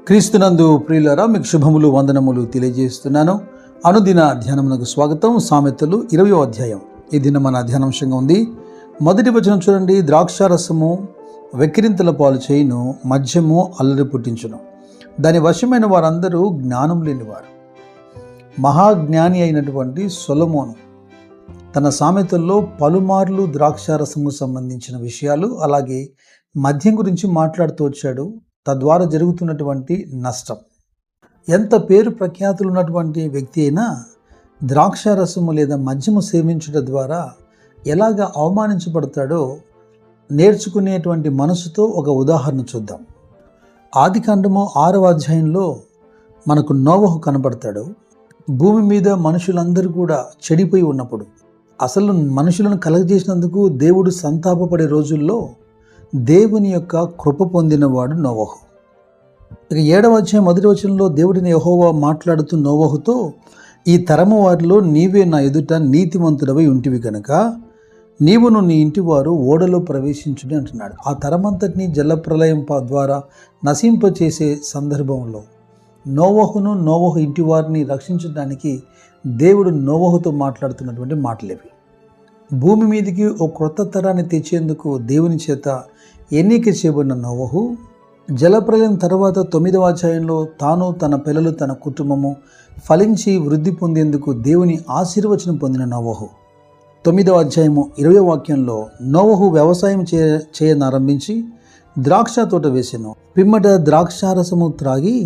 క్రీస్తునందు ప్రియులారా, మీకు శుభములు వందనములు తెలియజేస్తున్నాను. అనుదిన ధ్యానమునకు స్వాగతం. సామెతలు 20వ అధ్యాయం ఈ దిన మన ధ్యానాంశంగా ఉంది. మొదటి వచనం చూడండి. ద్రాక్షారసము వెక్కిరింతల పాలు చేయును, మద్యము అల్లరి పుట్టించును. దాని వశమైన వారందరూ జ్ఞానం లేనివారు. మహాజ్ఞాని అయినటువంటి సొలొమోను తన సామెతల్లో పలుమార్లు ద్రాక్షారసము సంబంధించిన విషయాలు, అలాగే మద్యం గురించి మాట్లాడుతూ వచ్చాడు. తద్వారా జరుగుతున్నటువంటి నష్టం. ఎంత పేరు ప్రఖ్యాతులు ఉన్నటువంటి వ్యక్తి అయినా ద్రాక్షారసము లేదా మద్యము సేవించడం ద్వారా ఎలాగ అవమానించబడతాడో నేర్చుకునేటువంటి మనసుతో ఒక ఉదాహరణ చూద్దాం. ఆదికాండము 6వ అధ్యాయంలో మనకు నోవహు కనబడతాడు. భూమి మీద మనుషులందరూ కూడా చెడిపోయి ఉన్నప్పుడు, అసలు మనుషులను కలగజేసినందుకు దేవుడు సంతాపపడే రోజుల్లో దేవుని యొక్క కృప పొందినవాడు నోవహు. ఇక 7వ అధ్యాయం 1వ వచనంలో దేవుడిని యెహోవా మాట్లాడుతూ నోవహుతో, ఈ తరము వారిలో నీవే నా ఎదుట నీతిమంతుడవై ఉంటివి కనుక నీవును నీ ఇంటి వారు ఓడలో ప్రవేశించుని అంటున్నాడు. ఆ తరమంతటిని జలప్రలయం ద్వారా నశింపచేసే సందర్భంలో నోవహు ఇంటి వారిని రక్షించడానికి దేవుడు నోవహుతో మాట్లాడుతున్నటువంటి మాటలేవి. భూమి మీదకి ఒక క్రొత్త తరాన్ని తెచ్చేందుకు దేవుని చేత ఎన్నిక చేయబడిన నోవహు జలప్రలయం తర్వాత 9వ అధ్యాయంలో తాను, తన పిల్లలు, తన కుటుంబము ఫలించి వృద్ధి పొందేందుకు దేవుని ఆశీర్వచనం పొందిన నోవహు 9వ అధ్యాయము 20వ వాక్యంలో నోవహు వ్యవసాయం చేయనారంభించి ద్రాక్ష తోట వేసెను. పిమ్మట ద్రాక్షారసము త్రాగి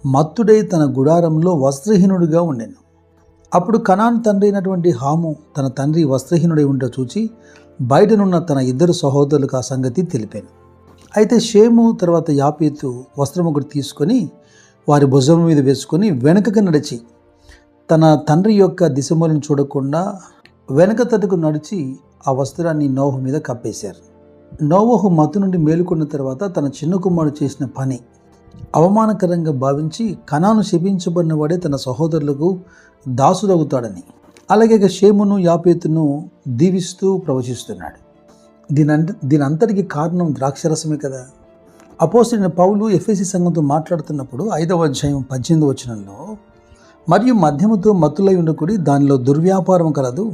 మత్తుడై తన గుడారంలో వస్త్రహీనుడిగా ఉండెను. అప్పుడు కనాను తండ్రి అయినటువంటి హాము తన తండ్రి వస్త్రహీనుడై ఉంట చూచి బయటనున్న తన 2 సహోదరులకు ఆ సంగతి తెలిపాను. అయితే షేము తర్వాత యాపేతు వస్త్రం ఒకటి తీసుకొని వారి భుజం మీద వేసుకొని వెనుకకు నడిచి తన తండ్రి యొక్క దిశమూలను చూడకుండా వెనక తట్టుకు నడిచి ఆ వస్త్రాన్ని నోవహు మీద కప్పేశారు. నోవహు మత్తు నుండి మేలుకున్న తర్వాత తన చిన్న కుమారుడు చేసిన పని అవమానకరంగా భావించి కనాను శపించబడిన వాడే తన సహోదరులకు దాసుడవుతాడని, అలాగే షేమును యాపేతును దీవిస్తూ ప్రవచిస్తున్నాడు. దీని అంతటికి కారణం ద్రాక్షరసమే కదా. అపోస్తలుడైన పౌలు ఎఫెసీ సంఘంతో మాట్లాడుతున్నప్పుడు 5వ అధ్యాయం 18వ వచనంలో, మరియు మద్యముతో మత్తులై ఉండకుడి, దానిలో దుర్వ్యాపారం కలదు,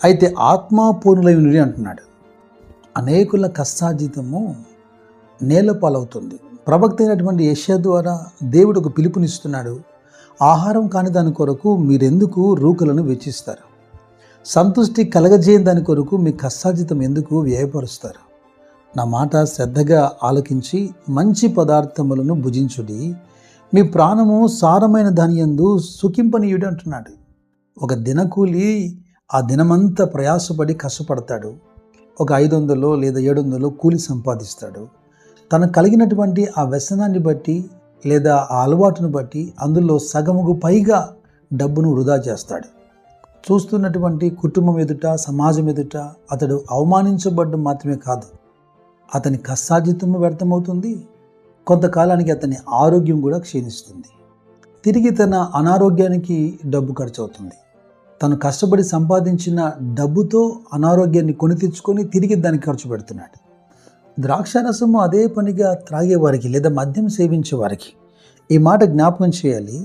అయితే ఆత్మాపూర్ణులై ఉండి అంటున్నాడు. అనేకుల కష్టార్జితము నేలపాలవుతుంది. ప్రవక్త అయినటువంటి యెషయా ద్వారా దేవుడు ఒక పిలుపునిస్తున్నాడు. ఆహారం కాని దాని కొరకు మీరెందుకు రూకలను వెచ్చిస్తారు? సంతృష్టి కలగజేయని దాని కొరకు మీ కష్టార్జితం ఎందుకు వ్యయపరుస్తారు? నా మాట శ్రద్ధగా ఆలకించి మంచి పదార్థములను భుజించుడి, మీ ప్రాణము సారమైన దాని యందు సుఖింపనీయుడి అంటున్నాడు. ఒక దినకూలి ఆ దినమంతా ప్రయాసపడి కష్టపడతాడు. ఒక 500 లేదా 700 కూలి సంపాదిస్తాడు. తనకు కలిగినటువంటి ఆ వ్యసనాన్ని బట్టి లేదా ఆ అలవాటును బట్టి అందులో సగముకు పైగా డబ్బును వృధా చేస్తాడు. చూస్తున్నటువంటి కుటుంబం ఎదుట, సమాజం ఎదుట అతడు అవమానించబడ్డం మాత్రమే కాదు, అతని కష్టార్జితము వ్యర్థమవుతుంది. కొంతకాలానికి అతని ఆరోగ్యం కూడా క్షీణిస్తుంది. తిరిగి తన అనారోగ్యానికి డబ్బు ఖర్చు అవుతుంది. తను కష్టపడి సంపాదించిన డబ్బుతో అనారోగ్యాన్ని కొని తెచ్చుకొని తిరిగి దానికి ఖర్చు పెడుతున్నాడు. ద్రాక్షారసము అదే పనిగా త్రాగేవారికి లేదా మద్యం సేవించే వారికి ఈ మాట జ్ఞాపకం చేయాలి.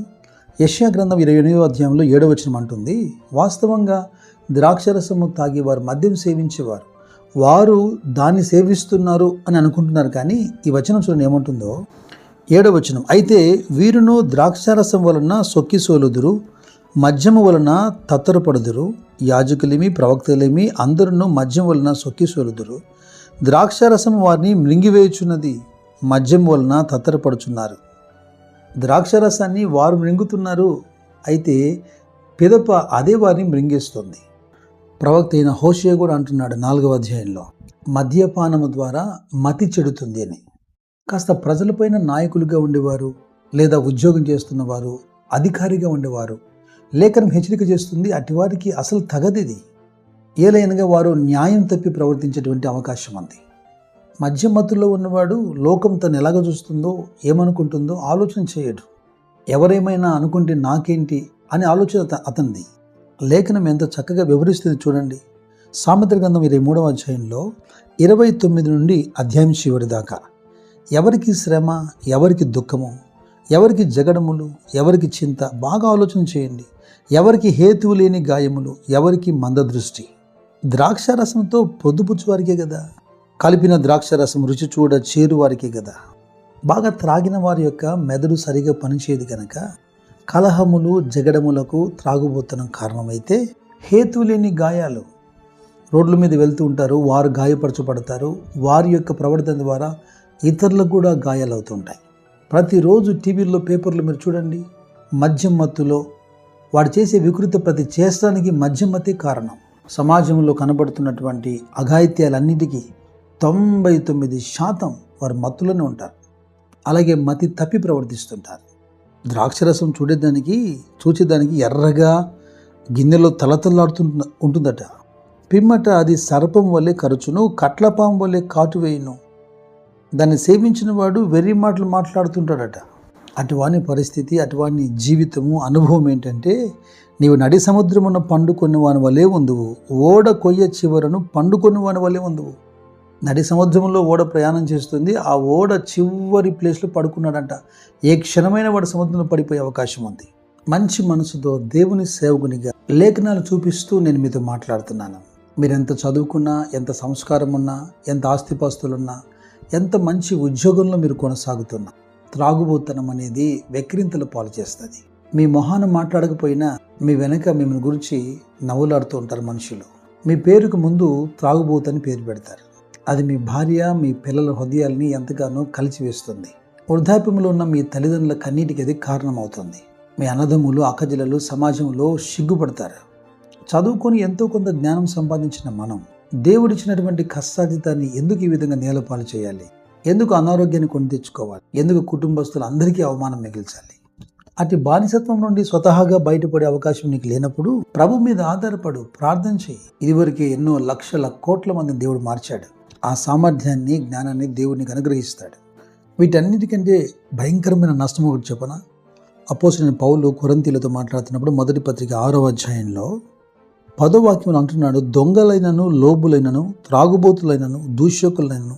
యెషయా గ్రంథం 28వ అధ్యాయంలో 7వ వచనం అంటుంది, వాస్తవంగా ద్రాక్షరసము తాగేవారు, మద్యం సేవించేవారు, వారు దాన్ని సేవిస్తున్నారు అని అనుకుంటున్నారు. కానీ ఈ వచనం చూడండి ఏమంటుందో. 7వ వచనం, అయితే వీరును ద్రాక్షారసం వలన సొక్కిసోలుదురు, మద్యము వలన తత్తరపడుదురు, యాజకులేమి ప్రవక్తలేమి అందరూ మద్యం వలన సొక్కిసోలుదురు. ద్రాక్షారసము వారిని మృంగివేయుచున్నది, మద్యం వలన తత్తరపడుచున్నారు. ద్రాక్షరసాన్ని వారు మృంగుతున్నారు, అయితే పిదప అదే వారిని మృంగేస్తుంది. ప్రవక్త అయిన హోషేయ కూడా అంటున్నాడు 4వ అధ్యాయంలో, మద్యపానము ద్వారా మతి చెడుతుంది అని. కాస్త ప్రజలపైన నాయకులుగా ఉండేవారు లేదా ఉద్యోగం చేస్తున్నవారు, అధికారిగా ఉండేవారు లేఖనం హెచ్చరిక చేస్తుంది, అటివారికి అసలు తగదిది. ఏలైనగా వారు న్యాయం తప్పి ప్రవర్తించేటువంటి అవకాశం ఉంది. మద్యం మత్తులో ఉన్నవాడు లోకం తను ఎలాగ చూస్తుందో, ఏమనుకుంటుందో ఆలోచన చేయడు. ఎవరేమైనా అనుకుంటే నాకేంటి అనే ఆలోచన అతనిది. లేఖనం ఎంత చక్కగా వివరిస్తుంది చూడండి. సామెతల గ్రంథం 23వ అధ్యాయంలో 29 నుండి అధ్యాయం చివరి దాకా ఎవరికి శ్రమ, ఎవరికి దుఃఖము, ఎవరికి జగడములు, ఎవరికి చింత, బాగా ఆలోచన చేయండి. ఎవరికి హేతువు లేని గాయములు, ఎవరికి మందదృష్టి. ద్రాక్షారసంతో పొద్దుపుచ్చు వారికే కదా, కలిపిన ద్రాక్షారసం రుచి చూడ చేరు వారికే కదా. బాగా త్రాగిన వారి యొక్క మెదడు సరిగా పనిచేయదు కనుక కలహములు జగడములకు త్రాగుబోతనం కారణమైతే, హేతువు లేని గాయాలు, రోడ్ల మీద వెళ్తూ ఉంటారు, వారు గాయపరచబడతారు. వారి యొక్క ప్రవర్తన ద్వారా ఇతరులకు కూడా గాయాలు అవుతుంటాయి. ప్రతిరోజు టీవీల్లో పేపర్లు మీరు చూడండి, మద్యం మత్తులో వాడు చేసే వికృత ప్రతి చేష్టానికి మద్యం మత్తే కారణం. సమాజంలో కనబడుతున్నటువంటి అఘాయిత్యాలన్నిటికీ 99% వారు మత్తులోనే ఉంటారు. అలాగే మతి తప్పి ప్రవర్తిస్తుంటారు. ద్రాక్షరసం చూచేదానికి ఎర్రగా గిన్నెలో తలతల్లాడుతూ ఉంటుందట. పిమ్మట అది సర్పం వల్లే కరుచును, కట్లపాం వల్లే కాటు వేయును. దాన్ని సేవించిన వాడు వెర్రి మాటలు మాట్లాడుతుంటాడట. అటువాని పరిస్థితి, అటువాని జీవితము, అనుభవం ఏంటంటే, నీవు నడి సముద్రమున పండుకొని వాని వలె ఉందువు, ఓడ కొయ్య చివరను పండుకొని వాని వలె ఉందువు. నడి సముద్రంలో ఓడ ప్రయాణం చేస్తుంది, ఆ ఓడ చివరి ప్లేస్లో పడుకున్నాడంట. ఏ క్షణమైన వాడు సముద్రంలో పడిపోయే అవకాశం ఉంది. మంచి మనసుతో దేవుని సేవకునిగా లేఖనాలు చూపిస్తూ నేను మీతో మాట్లాడుతున్నాను. మీరు ఎంత చదువుకున్నా, ఎంత సంస్కారం ఉన్నా, ఎంత ఆస్తిపాస్తులున్నా, ఎంత మంచి ఉద్యోగంలో మీరు కొనసాగుతున్నా, త్రాగుబోతనం అనేది వెక్కిరింతలు పాలు చేస్తుంది. మీ మొహాన మాట్లాడకపోయినా మీ వెనక మిమ్మల్ని గురించి నవ్వులాడుతూ ఉంటారు మనుషులు. మీ పేరుకు ముందు త్రాగుబోతని పేరు పెడతారు. అది మీ భార్య, మీ పిల్లల హృదయాల్ని ఎంతగానో కలిచివేస్తుంది. వృద్ధాప్యంలో ఉన్న మీ తల్లిదండ్రుల కన్నీటికి అది కారణమవుతుంది. మీ అన్నదమ్ములు, అక్కజెల్లెలు సమాజంలో సిగ్గుపడతారు. చదువుకొని ఎంతో కొంత జ్ఞానం సంపాదించిన మనం దేవుడిచ్చినటువంటి కష్టాజితాన్ని ఎందుకు ఈ విధంగా నేలపాలు చేయాలి? ఎందుకు అనారోగ్యాన్ని కొని తెచ్చుకోవాలి? ఎందుకు కుటుంబస్తులందరికీ అవమానం మిగిల్చాలి? అటు బానిసత్వం నుండి స్వతహాగా బయటపడే అవకాశం నీకు లేనప్పుడు ప్రభు మీద ఆధారపడు, ప్రార్థన చేయి. ఇదివరకే ఎన్నో లక్షల కోట్ల మందిని దేవుడు మార్చాడు. ఆ సామర్థ్యాన్ని, జ్ఞానాన్ని దేవుడికి అనుగ్రహిస్తాడు. వీటన్నిటికంటే భయంకరమైన నష్టం ఒకటి చెప్పనా? అపోస్తలుడైన పౌలు కొరింథీయులతో మాట్లాడుతున్నప్పుడు మొదటి పత్రిక 6వ అధ్యాయంలో 10వ వాక్యం అంటున్నాడు, దొంగలైనను, లోబులైనను, త్రాగుబోతులైనను, దూషకులైనను,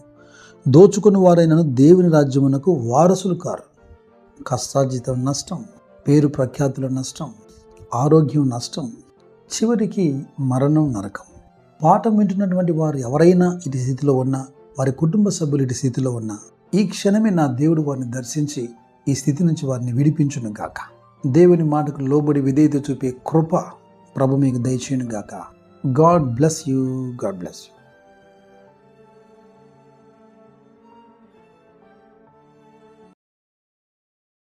దోచుకుని వారైనను దేవుని రాజ్యమునకు వారసులు కారు. కష్టార్జితం నష్టం, పేరు ప్రఖ్యాతుల నష్టం, ఆరోగ్యం నష్టం, చివరికి మరణం, నరకం. పాఠం వింటున్నటువంటి వారు ఎవరైనా ఇటు స్థితిలో ఉన్నా, వారి కుటుంబ సభ్యులు ఇటు స్థితిలో ఉన్నా, ఈ క్షణమే నా దేవుడు వారిని దర్శించి ఈ స్థితి నుంచి వారిని విడిపించును గాక. దేవుని మాటకు లోబడి విధేయత చూపే కృప ప్రభు మీకు దయచేయును గాక. God bless you. God bless you.